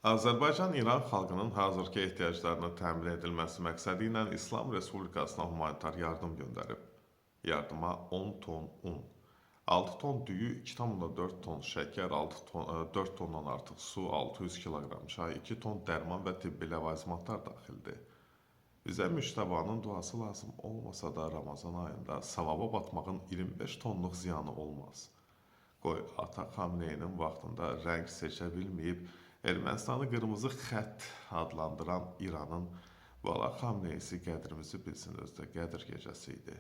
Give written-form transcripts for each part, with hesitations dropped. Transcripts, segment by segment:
Azərbaycan İran xalqının hazırki ehtiyaclarının təmin edilməsi məqsədi ilə İslam Respublikasına humanitar yardım göndərib. Yardıma 10 ton un, 6 ton düyü, 2,4 ton şəkər, 4 tondan artıq su, 600 kiloqram çay, 2 ton dərman və tibbi ləvazimatlar daxildir. Bizə müştəbanın duası lazım olmasa da Ramazan ayında savaba batmağın 25 tonluq ziyanı olmaz. Qoy ata Xamneyinin vaxtında rəng seçə bilməyib, Ermənistanı qırmızı xətt adlandıran İranın Bala Xamneyisi qədrimizi bilsin özdə Qədr gecəsi idi.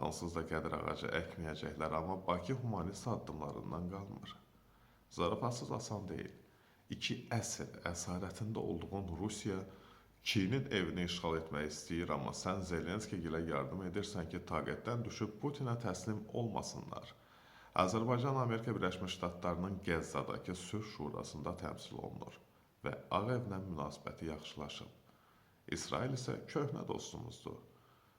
Onsuz da Qədr ağacı əkməyəcəklər, amma Bakı humanist addımlarından qalmır. Zarafatsız asan deyil. 2 əsr əsarətində olduğun Rusiya Çinin evini işğal etmək istəyir, amma sən Zelenskiyə yardım edirsən ki, taqətdən düşüb Putinə təslim olmasınlar. Azərbaycan Amerika Birləşmiş Ştatlarının Qəzzadakı sülh şurasında təmsil olunur və Ağ Evlə münasibəti yaxşılaşıb. İsrail isə köhnə dostumuzdur.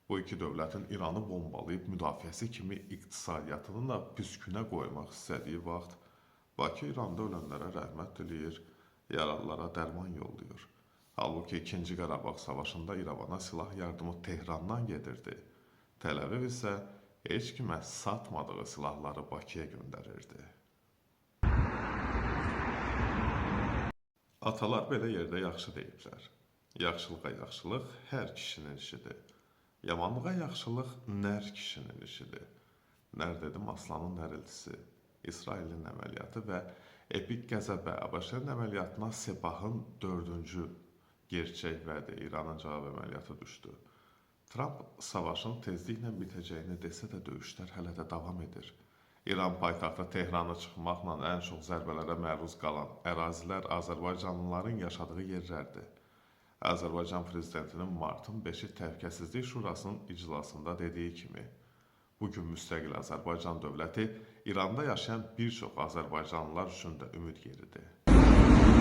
Bu iki dövlətin İranı bombalayıb müdafiəsi kimi iqtisadiyyatını da püskünə qoymaq istədiyi vaxt Bakı İranda ölənlərə rəhmət diləyir, yaralılara dərman yollayır. Halbuki 2-ci Qarabağ savaşında İrəvana silah yardımı Tehrandan gedirdi. Təl-Əviv isə heç kimə satmadığı silahları Bakıya göndərirdi. Atalar belə yerdə yaxşı deyiblər. Yaxşılığa yaxşılıq hər kişinin işidir. Yamanlığa yaxşılıq nər kişinin işidir. Nər dedim aslanın nərildisi. İsrailin əməliyyatı və epik qəzəbə ABŞ-ın əməliyyatına Sepahın 4-cü gerçək vədi İranın cavab əməliyyatı düşdü. Trump savaşın tezliklə bitəcəyini desə də döyüşlər hələ də davam edir. İran paytaxtı Tehranı çıxmaqla ən çox zərbələrə məruz qalan ərazilər Azərbaycanlıların yaşadığı yerlərdir. Azərbaycan prezidentinin martın 5-i Təhlükəsizlik Şurasının iclasında dediyi kimi, bugün müstəqil Azərbaycan dövləti İranda yaşayan bir çox azərbaycanlılar üçün də ümid yeridir.